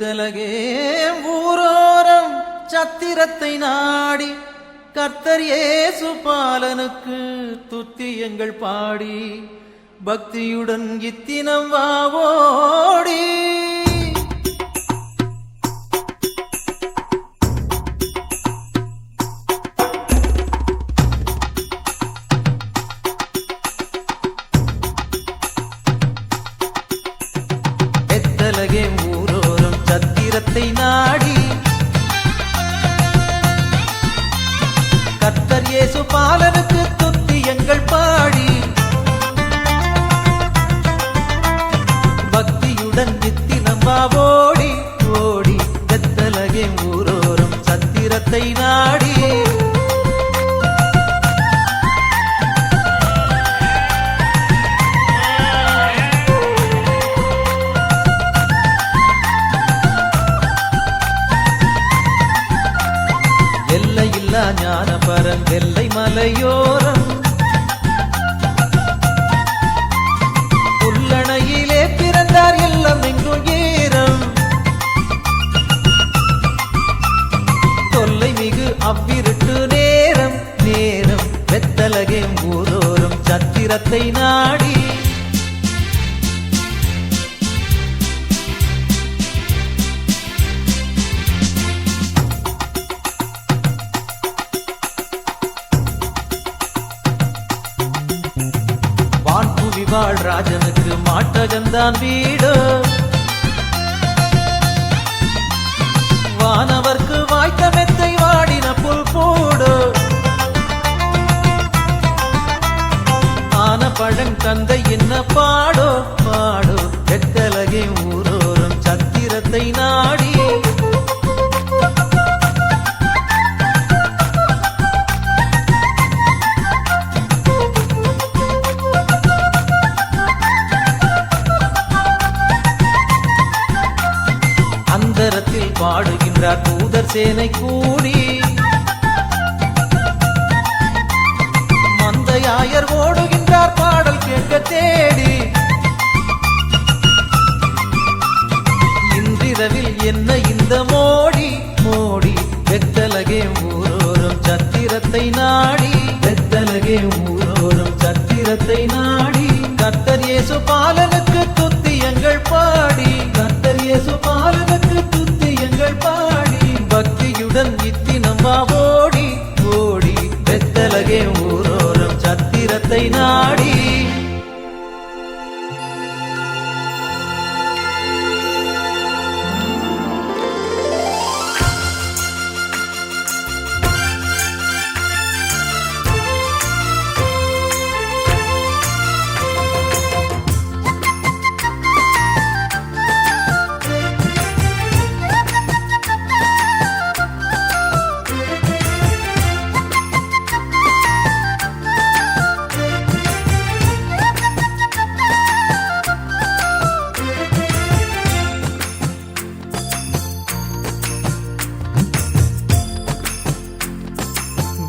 பெத்தலகே ஊரோரம் சத்திரத்தை நாடி கர்த்தர் இயேசு பாலனுக்கு துத்தியங்கள் பாடி பக்தியுடன் இத்தினம் வாவோடி பெத்தலகே ஊரோரம் சத்திரத்தை நாடி கர்த்தர் இயேசு பாலனுக்கு துத்தியங்கள் பாடி பக்தியுடன் நித்தினம் வாவோடி ஓடி பெத்தலகே ஊரோரம் சத்திரத்தை நாடி எல்லையில்லா ஞானபரன் வெள்ளை மலையோரம் புல்லணையிலே பிறந்தார் எல்லாம் எங்கும் ஏறம் தொல்லை மிகு அவ்விருட்டு நேரம் நேரம் பெத்தலகே ஊரோரம் சத்திரத்தை நாடி வாழ் ராஜனுக்கு மாட்டகந்தான் வீடு வானவர்க்கு வாய்த்த மெத்தை வாடின புல் போடு ஆன பழங்கந்தை என்ன பாடோ பாடோ பெத்தலகே ஊரோரம் சத்திரத்தை நாடி அந்தரத்தில் பாடுகின்றார் தூதர் சேனை கூடி மந்தையாயர் ஓடுகின்றார் பாடல் கேட்க தேடி இன்றிரவில் என்ன இந்த மோடி மோடி பெத்தலகே ஊரோரம் சத்திரத்தை நாடி பெத்தலகே ஊரோரம் சத்திரத்தை நாடி கர்த்தர் இயேசு பாலனுக்கு துத்தியங்கள் பாடி கர்த்தர் இயேசு பாலனுக்கு துத்தியங்கள் பாடி பக்தியுடன் இத்தினம் வாவோடி ஓடி பெத்தலகே ஊரோரம் சத்திரத்தை நாடி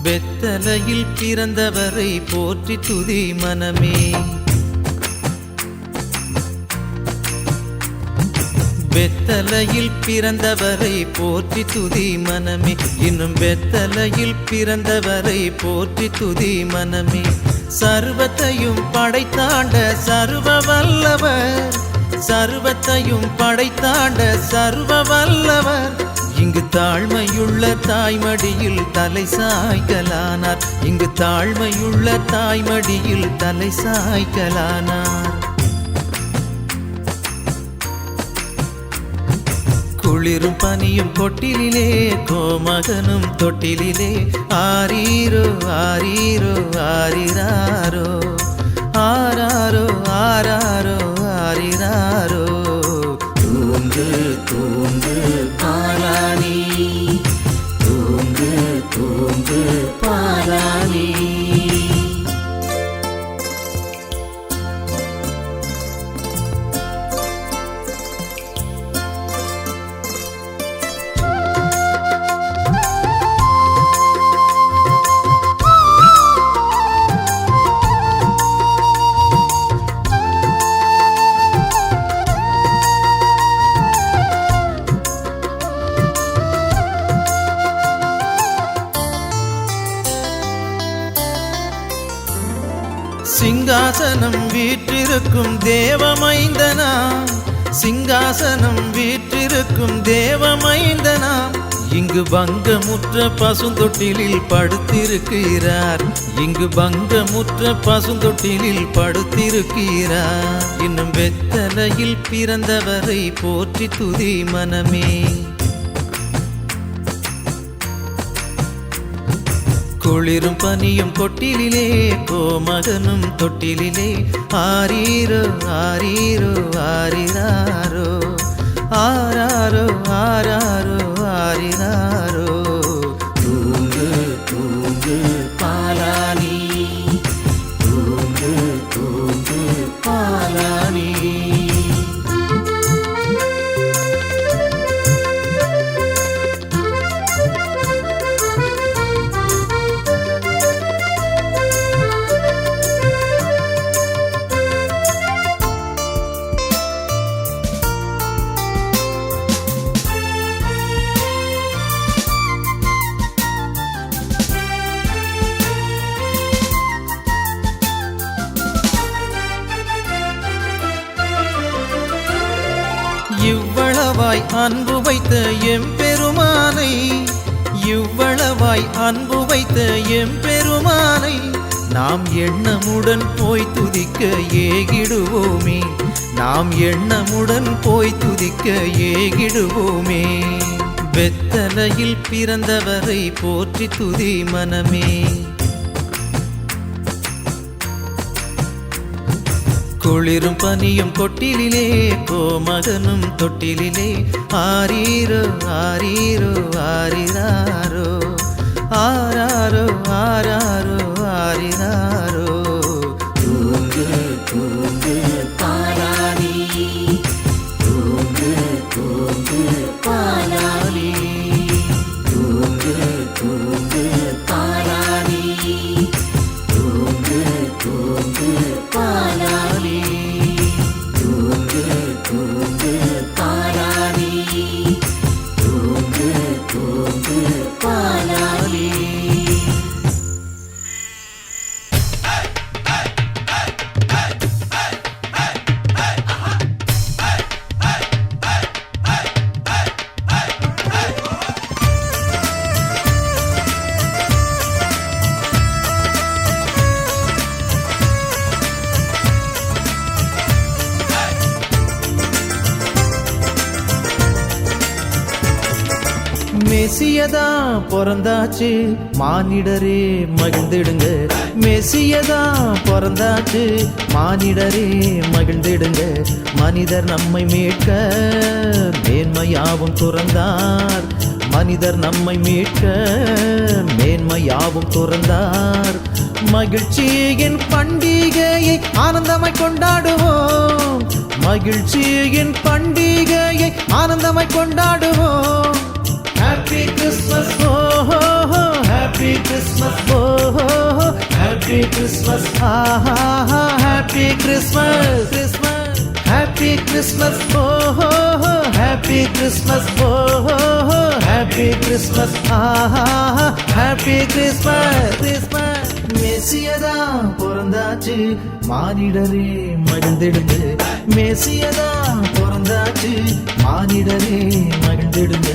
பெத்தலையில் பிறந்தவரை போற்றி துதி மனமே பெத்தலையில் பிறந்தவரை போற்றி துதி மனமே இன்னும் பெத்தலையில் பிறந்தவரை போற்றி துதி மனமே சர்வத்தையும் படைத்தாண்ட சர்வ வல்லவர் சர்வத்தையும் படைத்தாண்ட சர்வ வல்லவர் இங்கு தாழ்மையுள்ள தாய்மடியில் தலை சாய்க்கலானார் இங்கு தாழ்மையுள்ள தாய்மடியில் தலை சாய்க்கலானார் குளிரும் பனியும் கொட்டிலே கோமகனும் தொட்டிலே ஆரீரோ ஆரீரோ ஆரிராரோ ஆராரோ ஆராரோ ஆரிராரோ தூங்கு தூங்கு பாலானி தூங்கு தூங்கு பாலானி சிங்காசனம் வீற்றிருக்கும் தேவமைந்தனா, சிங்காசனம் வீற்றிருக்கும் தேவமைந்தனா, இங்கு பங்கமுற்ற பசுந்தொட்டிலில் படுத்திருக்கிறார், இங்கு பங்கமுற்ற பசுந்தொட்டிலில் படுத்திருக்கிறார். இன்னும் வெத்தலையில் பிறந்தவரை போற்றி துதி மனமே. குளிரும் பனியும் கொட்டிலே கோமகனும் தொட்டிலே ஆரீரோ ஆரீரோ ஆரிராரோ ஆராரோ ஆராரோ ஆரிராரோ. தூங்கு தூங்கு பாலானி, தூங்கு தூங்கு பாலானி. இவ்வளவாய் அன்பு வைத்த எம்பெருமானை, இவ்வளவாய் அன்பு வைத்த எம்பெருமானை நாம் எண்ணமுடன் போய் துதிக்க ஏகிடுவோமே, நாம் எண்ணமுடன் போய் துதிக்க ஏகிடுவோமே. வெத்தலையில் பிறந்தவரை போற்றி துதி மனமே. குளிரும் பனியும் கொட்டிலே கோமகனும் தொட்டிலே ஆரீரோ ஆரீரோ ஆரிராரோ ஆராரோ ஆராரோ ஆரிராரோ. தூங்கு தூங்கு பாலானி, தூங்கு தூங்கு பாலானி, தூங்கு தூங்கு பாலானி, தூங்கு தூங்கு பாலானி, தூங்கு தூங்கு பாலானி, தூங்கு தூங்கு பாலானி. மெசியதா பிறந்தாச்சு மானிடரே மகிழ்ந்திடுங்க, மெசியதா பிறந்தாச்சு மானிடரே மகிழ்ந்திடுங்க. மனிதர் நம்மை மீட்க மேன்மையாவும் துறந்தார், மனிதர் நம்மை மீட்க மேன்மையாவும் துறந்தார். மகிழ்ச்சியின் பண்டிகையை ஆனந்தமாய் கொண்டாடுவோம், மகிழ்ச்சியின் பண்டிகையை ஆனந்தமாய் கொண்டாடுவோம். Happy Christmas, oh ho ho, Happy Christmas, oh ho ho, Happy Christmas, ha ha ha, Happy Christmas, Christmas, Happy Christmas, oh ho ho, Happy Christmas, oh ho ho, Happy Christmas, ha ha ha, Happy Christmas, Christmas. மெசியதா பிறந்தாச்சு மானிடரே மகிழ்ந்திடுங்க, மெசியதா பிறந்தாச்சு மானிடரே மகிழ்ந்திடுங்க.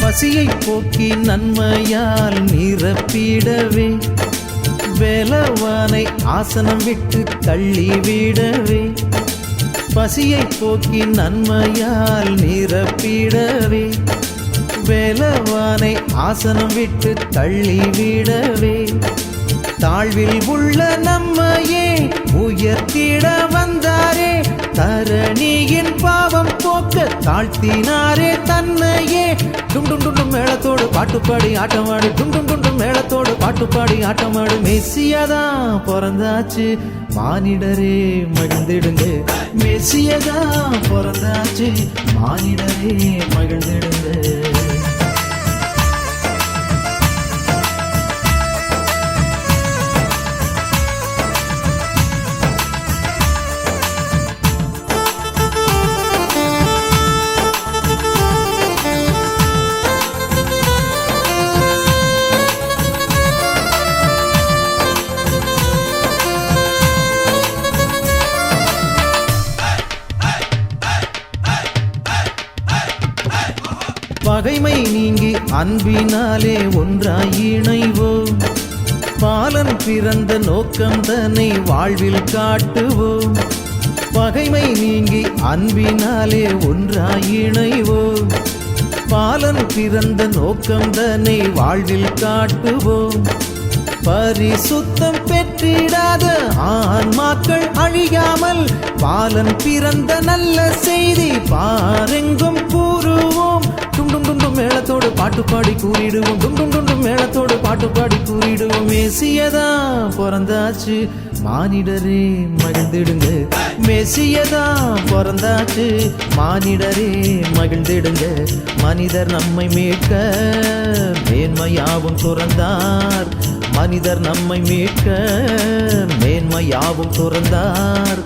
பசியை போக்கி நன்மையால் நிரப்பிடவே, வேலவானை ஆசனம் விட்டு தள்ளிவிடவே, பசியை போக்கி நன்மையால் நிரப்பிடவே, வேலவானை ஆசனம் விட்டு தள்ளிவிடவே. தாழ்வில் உள்ள நம்மையே உயர்த்திட வந்தாரே, தரணியின் பாவம் போக்க தாழ்த்தினாரே தன்னையே. டும் டும் டும் டும் மேளத்தோடு பாட்டுப்பாடி ஆட்டமாடு, டும் டும் டும் டும் மேளத்தோடு பாட்டுப்பாடி ஆட்டமாடு. மெஸ்ஸியாதான் பிறந்தாச்சு மானிடரே மகிழ்ந்திடுங்க, மெஸ்ஸியாதான் பிறந்தாச்சு மானிடரே மகிழ்ந்திடுங்க. பகைமை நீங்கி அன்பினாலே ஒன்றாய் இணைவோம், பாலன் பிறந்த நோக்கம் தன்னை வாழ்வில் காட்டுவோம். பகைமை நீங்கி அன்பினாலே ஒன்றாய் இணைவோம், பாலன் பிறந்த நோக்கம் தன்னை வாழ்வில் காட்டுவோம். பரிசுத்தம் பெற்றிடாத ஆன்மாக்கள் அழியாமல் பாலன் பிறந்த நல்ல செய்தி பாரெங்கும் கூறுவோம். டும் டும் டும் டும் மேளத்தோடு பாட்டுப்பாடி கூறிடுவோம், டும் டும் டும் டும் மேளத்தோடு பாட்டுப்பாடி கூறிடுவோம். மெஸ்ஸியாதான் பிறந்தாச்சு மானிடரே மகிழ்ந்திடுங்க, மெஸ்ஸியாதான் பிறந்தாச்சு மானிடரே மகிழ்ந்திடுங்க. மனிதர் நம்மை மீட்க மேன்மையாவும் துறந்தார், மனிதர் நம்மை மீட்க மேன்மையாவும் துறந்தார்.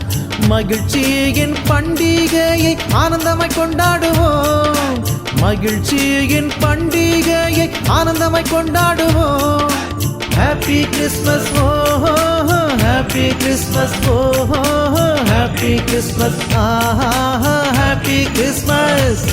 மகிழ்ச்சியின் பண்டிகையை ஆனந்தமாய் கொண்டாடுவோம், மகிழ்ச்சியின் பண்டிகையை ஆனந்தமாய் கொண்டாடுவோம். ஹாப்பி கிறிஸ்மஸ் ஓ ஹாப்பி கிறிஸ்மஸ் ஓ ஹாப்பி கிறிஸ்மஸ் ஆஹா ஹாப்பி கிறிஸ்மஸ்.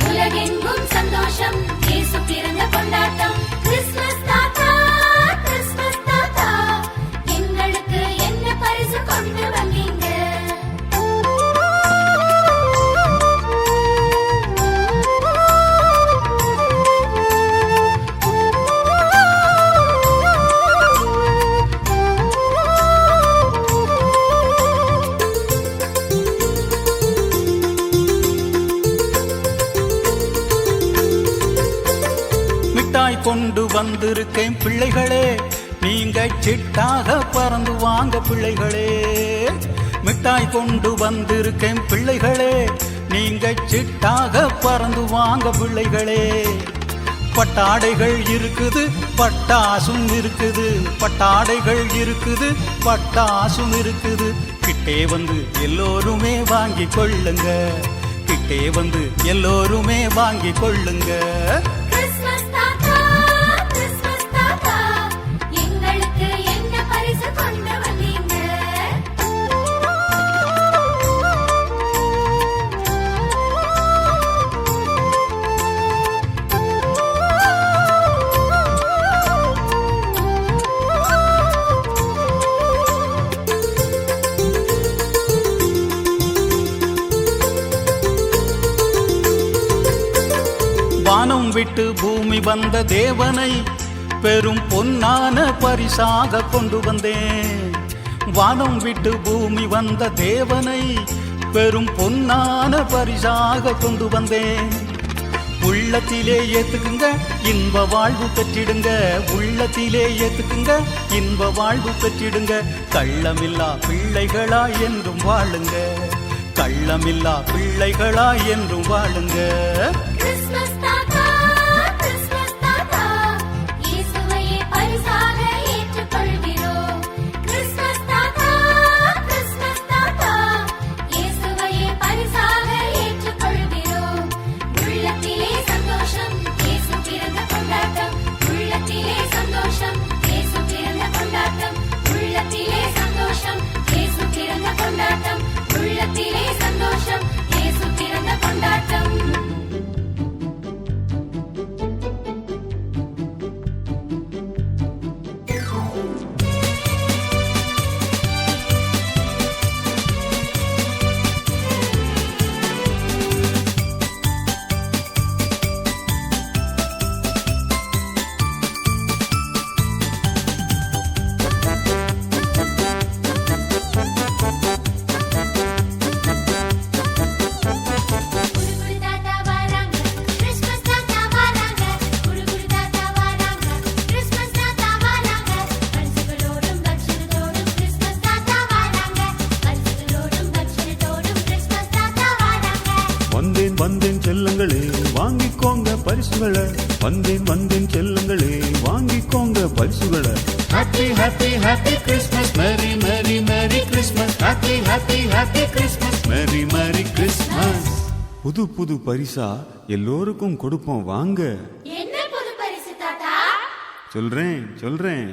உலகெங்கும் சந்தோஷம், இயேசு பிறந்த கொண்டாட்டம். கிறிஸ்மஸ் தாத்தா, கிறிஸ்மஸ் தாத்தா, எங்களுக்கு என்ன பரிசு கொண்டு வந்தீங்க? கொண்டு வந்திருக்கேன் பிள்ளைகளே, நீங்க சிட்டாக பறந்து வாங்க பிள்ளைகளே. மிட்டாய் கொண்டு வந்திருக்கேன் பிள்ளைகளே, நீங்க சிட்டாக பறந்து வாங்க பிள்ளைகளே. பட்டாடைகள் இருக்குது பட்டாசும் இருக்குது, பட்டாடைகள் இருக்குது பட்டாசும் இருக்குது. கிட்டே வந்து எல்லோருமே வாங்கி கொள்ளுங்க, கிட்டே வந்து எல்லோருமே வாங்கி கொள்ளுங்க. வானம் விட்டு பூமி வந்த தேவனை பெரும் பொன்னான பரிசாக கொண்டு வந்தேன். வானம் விட்டு பூமி வந்த தேவனை பெரும் பொன்னான பரிசாக கொண்டு வந்தேன். உள்ளத்திலே ஏத்துக்குங்க இன்ப வாழ்வு பெற்றிடுங்க, உள்ளத்திலே ஏத்துக்குங்க இன்ப வாழ்வு பெற்றிடுங்க. கள்ளமில்லா பிள்ளைகளா என்றும் வாழுங்க, கள்ளமில்லா பிள்ளைகளா என்றும் வாழுங்க. உள்ளத்திலே சந்தோஷம், இயேசு செல்லங்களே வாங்கிக்கோங்க பரிசுகளை. வந்தேன் வந்தேன் செல்லங்களே வாங்கிக்கோங்க பரிசுகளை. Happy happy happy Christmas, merry merry merry Christmas. Happy happy happy Christmas, merry merry Christmas. புது புது பரிசா எல்லோருக்கும் கொடுப்போம் வாங்க. என்ன புது பரிசு தாத்தா? சொல்றேன் சொல்றேன்.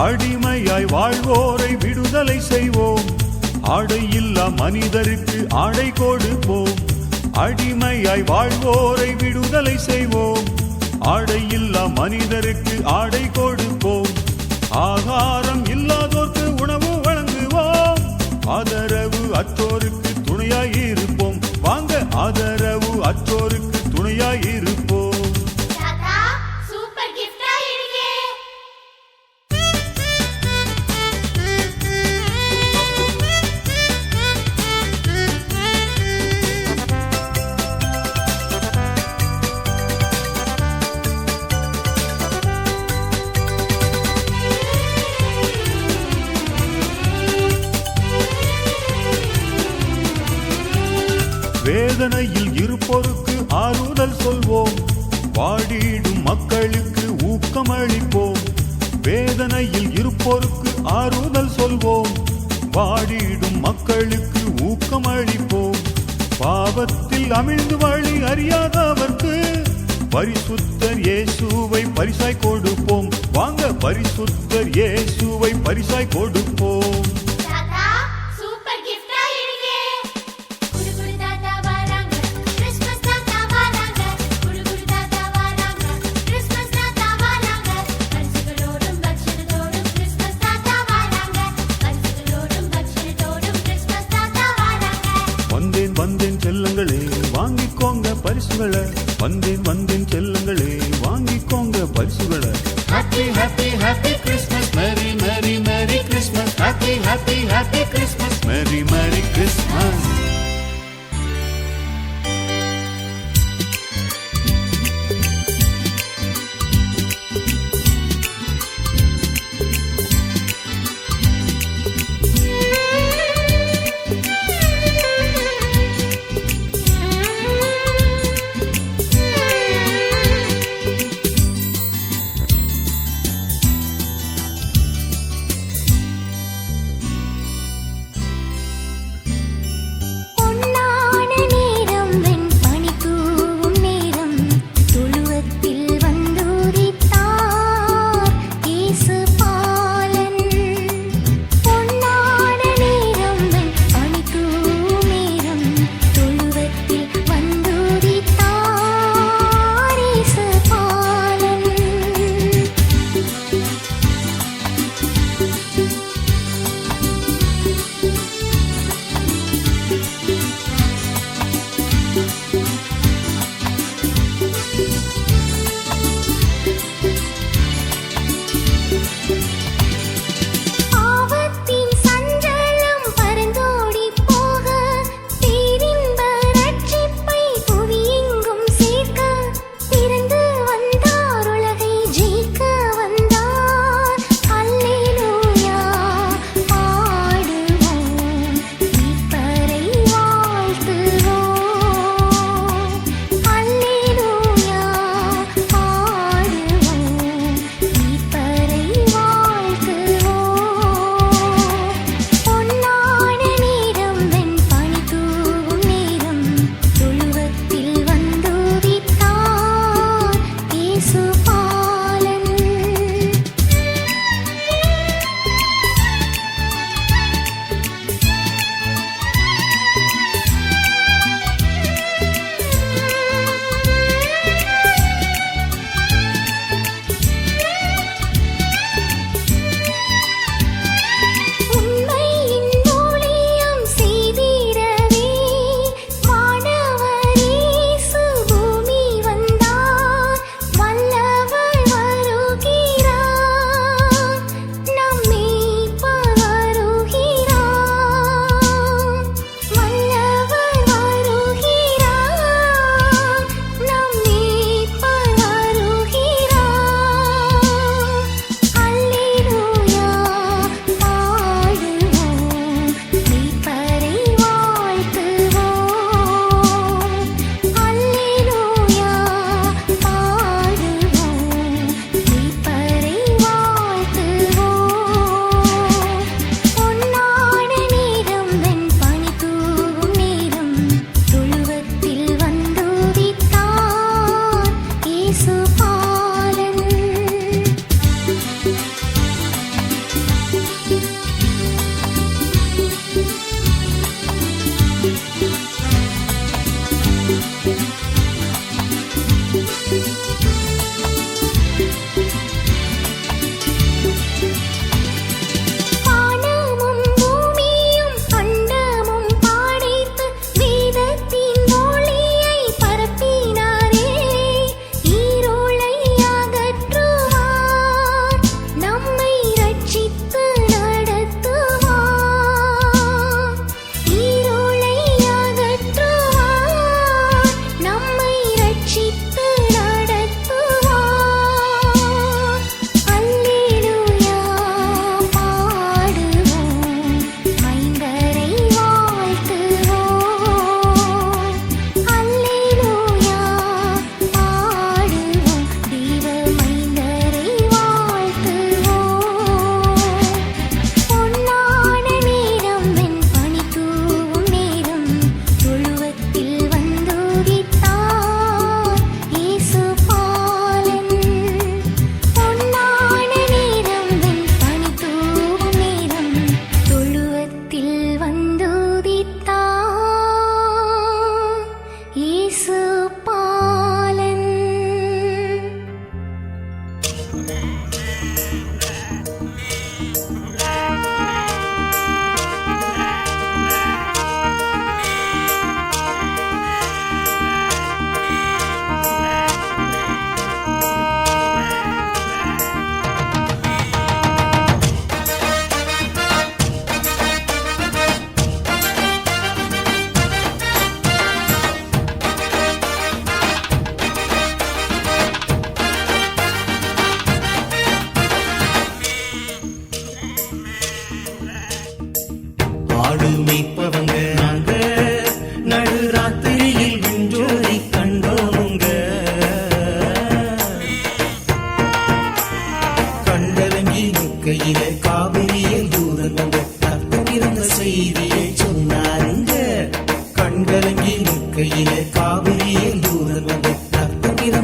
அடிமையாய் வாழ்வோரை விடுதலை செய்வோம். ஆடை இல்லா மனிதருக்கு ஆடை கொடுப்போம். அடிமையாய் வாழ்வோரை விடுதலை செய்வோம். ஆடை இல்லா மனிதருக்கு ஆடை கொடுப்போம். ஆகாரம் இல்லாதோர்க்கு உணவு வழங்குவோம். ஆதரவு அற்றோருக்கு துணையாயிருப்போம். வாங்க ஆதரவு அற்றோருக்கு துணையாயிருப்போம். தாத்தா சூப்பர் கிஃப்டா இருக்கே. வேதனையில் இருப்போருக்கு ஆறுதல் சொல்வோம். வாடிடும் மக்களுக்கு ஊக்கமளிப்போம். வேதனையில் இருப்போருக்கு ஆறுதல் சொல்வோம். வாடிடும் மக்களுக்கு ஊக்கமளிப்போம். பாவத்தில் அமிழ்ந்து வழி அறியாதவர்க்கு பரிசுத்தர் இயேசுவை பரிசாய் கொடுப்போம். வாங்க பரிசுத்தர் இயேசுவை பரிசாய் கொடுப்போம். தாத்தா சூப்பர் கிஃப்டா இருக்கே. குடு குடு தாத்தா வராங்க, கிறிஸ்மஸ் தாத்தா வராங்க. குடு குடு தாத்தா வராங்க, கிறிஸ்மஸ் தாத்தா வராங்க. பரிசுகளோடும் பக்ஷணத்தோடும் கிறிஸ்மஸ் தாத்தா வராங்க. பரிசுகளோடும் பக்ஷணத்தோடும் கிறிஸ்மஸ் தாத்தா வராங்க. வந்தேன் வந்தேன் செல்லங்களே வாங்கிக்கோங்க பரிசுகளை. வந்தேன் வந்தேன் செல்லங்களே வாங்கிக்கோங்க பரிசுகளை. Happy happy happy Christmas, merry merry merry Christmas. Happy happy happy Christmas, merry merry Christmas.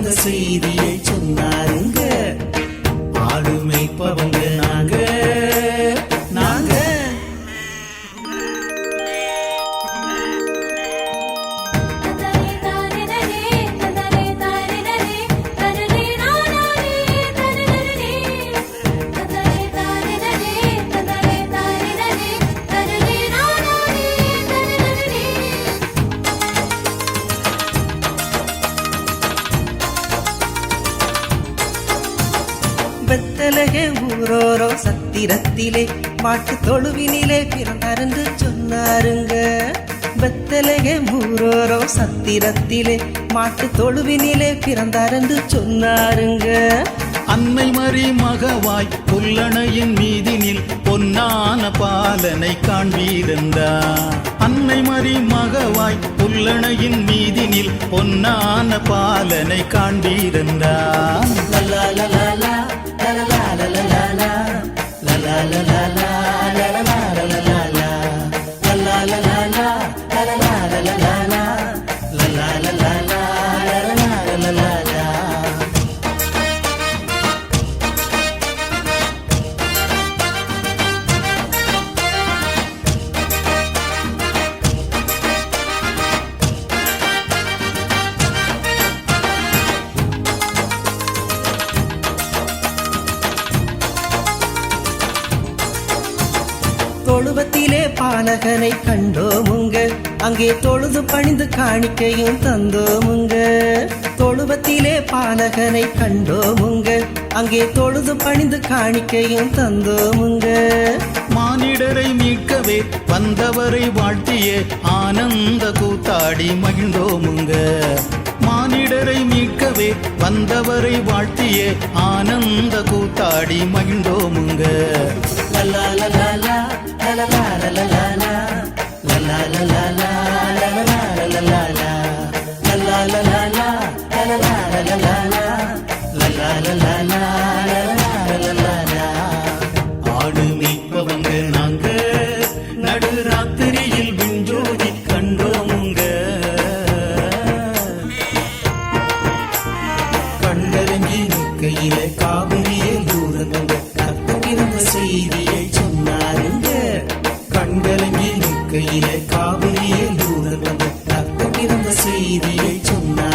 பிறந்த செய்தியை சொன்னாருங்க. ஆடு மேய்ப்பவங்க நாங்க நாங்க. தனனே தானனே தனனே தானனே தனனே நானே தனனே தனனே தானனே தனனே தானனே தனனே நானே தனனே. வெத்தலகே ஊரோரோ சத்திரத்திலே மாட்டு தொழுவினிலே பிறந்தார் என்று சொன்னாருங்க. வெத்தலகே ஊரோரோ சத்திரத்திலே மாட்டு தொழுவினிலே பிறந்தார் என்று சொன்னாருங்க. அன்னை மரி மகவாய் புல்லணையின் மீதினில் பொன்னான பாலனை காண்பீரந்தா. அன்னை மரி மகவாய் புல்லணையின் மீதினில் பொன்னான பாலனை காண்பீரந்தா. லலா லலா லா லலா லலா லலா லலா லலா லா லலா லலா லா லலா லலா லா லலா லலா லா லலா லலா லா லலா லலா லா. தொழுவத்திலே பாலகனை கண்டோமுங்க, அங்கே தொழுது பணிந்து காணிக்கையும் தந்தோமுங்க. தொழுவத்திலே பாலகனை கண்டோமுங்க, அங்கே தொழுது பணிந்து காணிக்கையும் தந்தோமுங்க. மானிடரை மீட்கவே வந்தவரை வாழ்த்திய ஆனந்த கூத்தாடி மகிழ்ந்தோமுங்க. மானிடரை மீட்கவே வந்தவரை வாழ்த்திய ஆனந்த கூத்தாடி மகிழ்ந்தோமுங்க. லலா லலா லா லலா லலா லா லலா லலா லா லலா லலா லா லலா லலா லா லலா லலா லா லலா லலா லா லலா லலா. ஆடு மீட்பவங்க நாங்க நடுராத்திரியில் விஞ்சோதி கண்டோமுங்க. கண்டரங்கி நிற்கையிலே காவிரியில் தூரந்தங்க கத்திருந்த செய்தியை சொன்னாருங்க. கண்டரங்கி நிற்கையிலே காவிரியில் தூரந்தங்க கத்திருந்த செய்தியை சொன்னார்.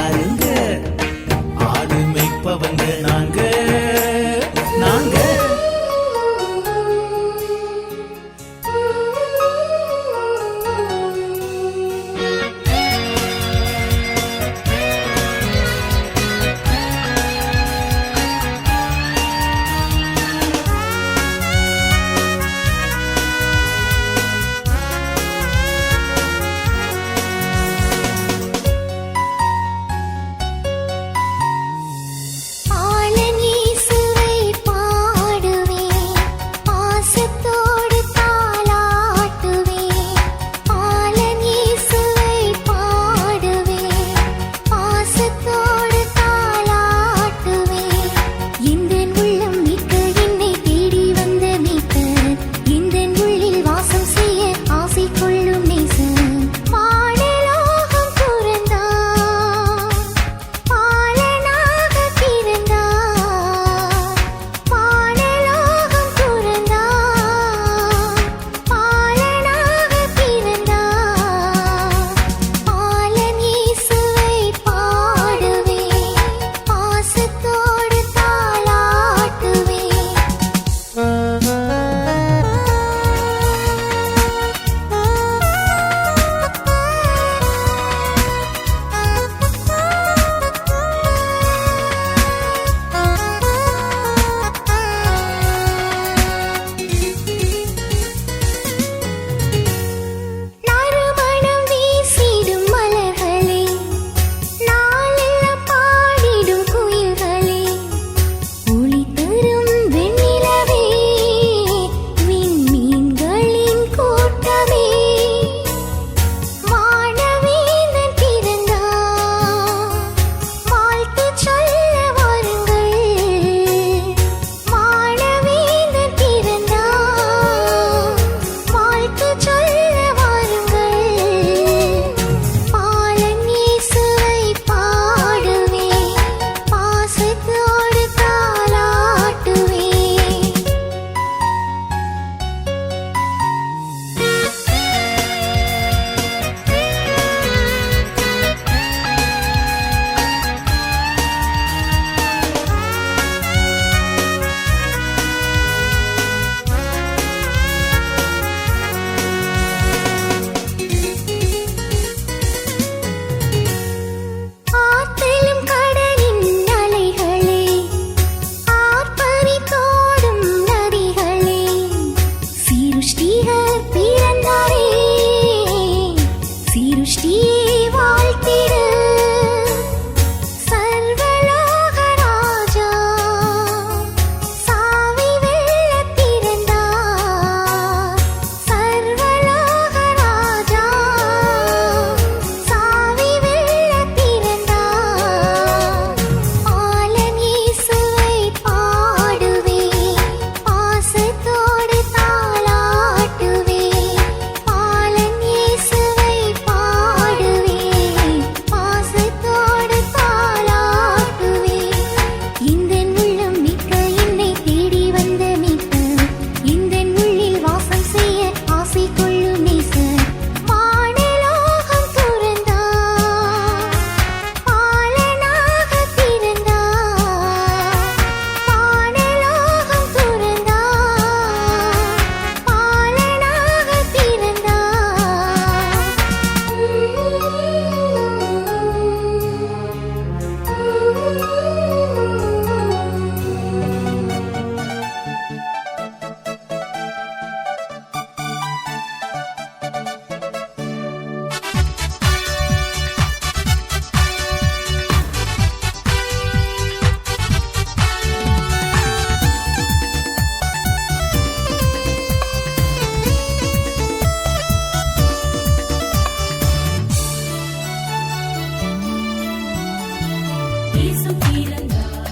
இயேசு பிறந்தார்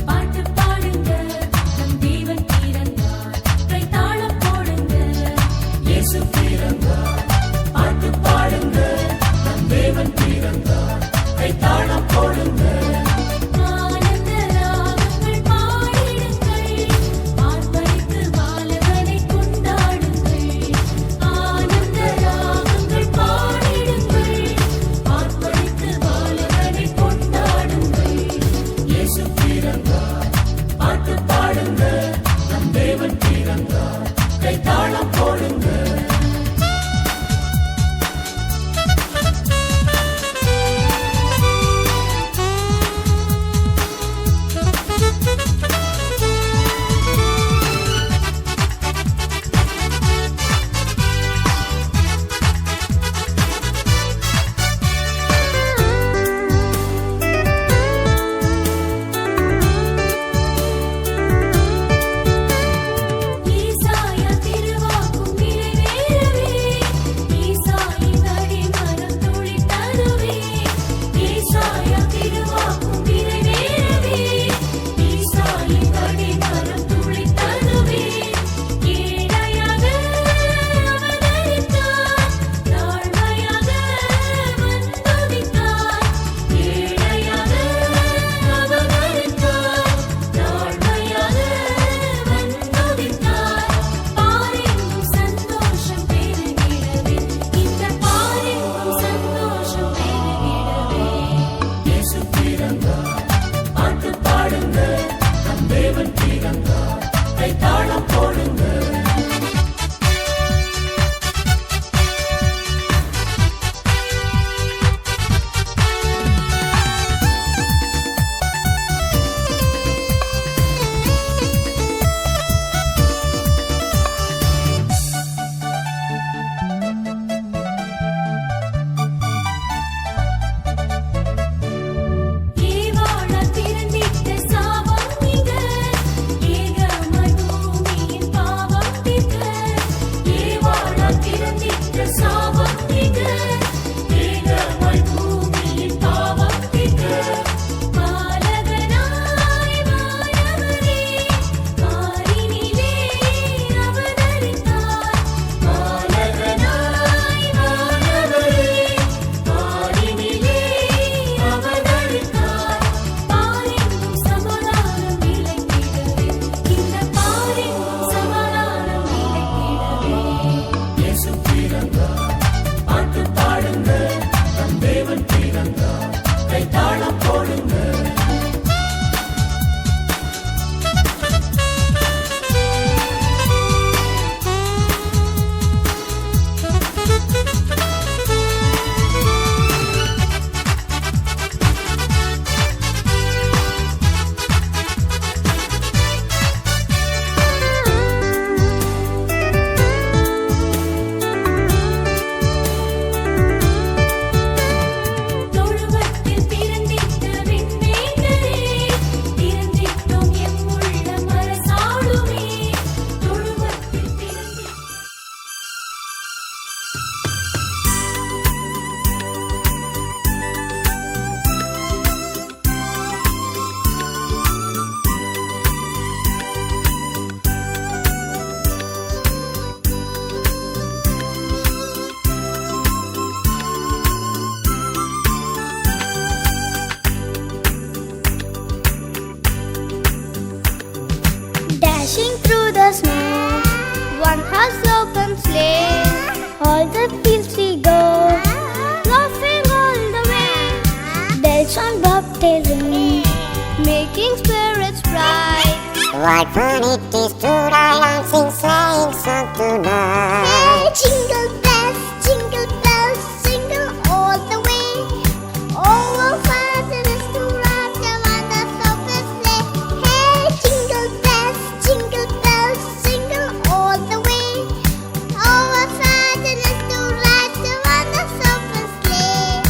பாட்டு பாடுங்க நம் தேவன் பிறந்தார் கைத்தாளம் போடுங்க இயேசு பிறந்தார் பாட்டு பாடுங்க நம் தேவன் பிறந்தார் கைத்தாளம் போடுங்க ஆனந்த ராகங்கள் பாடிடுங்கள் ஆர்ப்பரித்து பாலகனை கொண்டாடுங்கள் ஆனந்த ராகங்கள் பாடிடுங்கள் ஆர்ப்பரித்து பாலகனை கொண்டாடுங்கள் இயேசு பிறந்தார் பாட்டு பாடுங்க நம் தேவன் பிறந்தார் கைத்தாளம் போடுங்க ஈசாயா திருவாக்கும் நிறைவேறவே ஈசாயின் அடிமரம் துளிர்த்ததுவே ஈசாயா திருவாக்கும் நிறைவேறவே ஈசாயின் அடிமரம் துளிர்த்ததுவே ஏழையாக அவதரித்தார் தாழ்மையாக வந்துதித்தார் ஏழையாக அவதரித்தார் தாழ்மையாக வந்துதித்தார் பாரெங்கும் சந்தோஷம் பெருகிடவே இந்த பாரெங்கும் சந்தோஷம் பெருகிடவே இயேசு பிறந்தார் பாட்டு பாடுங்க நம் தேவன் பிறந்தார் கைத்தாளம் போடுங்க ஏவாள பிறந்திட்ட சாபம் நீங்க ஏகமாய் பூமியின் பாவம் தீர்க்க ஏவாள பிறந்திட்ட சாபம் நீங்க ஏகமாய் பூமியின் பாவம் தீர்க்க பாலகனாய் வானவரே மாறினிலே அவதரித்தார் பாலகனாய் வானவரே மாறினிலே அவதரித்தார் பாரெங்கும் சமாதானம் நிலைத்திடவே இந்த பாரெங்கும் சமாதானம் நிலைத்திடவே இயேசு பிறந்தார் பாட்டு பாடுங்க நம் தேவன் பிறந்தார் கைத்தாளம் போடுங்க தொழுவத்தில் பிறந்திட்ட விண்மீன்களே பிறந்திட்டோம் எம்முள்ள மரசாளுமே தொழுவத்தில் பிறந்திட்ட Dashing through the snow, one horse open sleigh. All the fields we go, laughing all the way. Bells on bobtails ring, making spirits bright. What fun it is to ride and sing sleighing song tonight. Hey, jingle bells, jingle all the way. Oh, what fun it is to ride the wonders of the sleigh. Hey, jingle bells, jingle all the way. Oh, what fun it is to ride the wonders of the sleigh.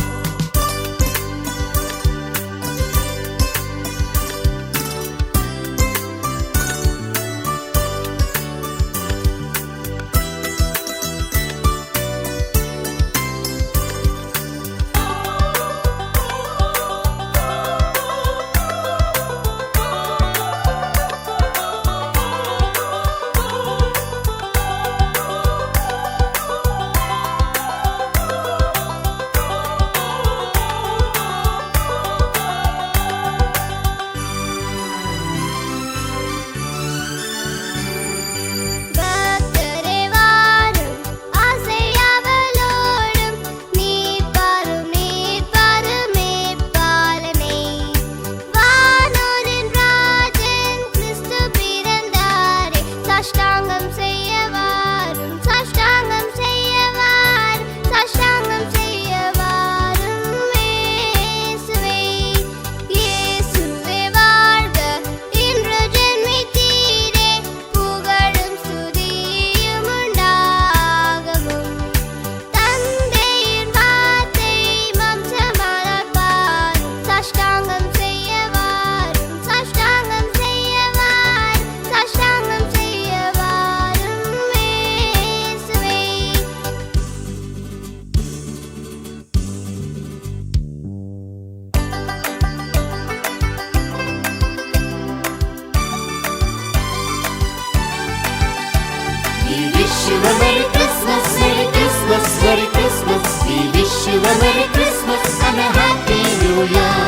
you a Merry Christmas and a Happy New Year,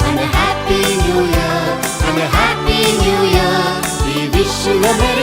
and a Happy New Year, and a Happy New Year. We wish you a Merry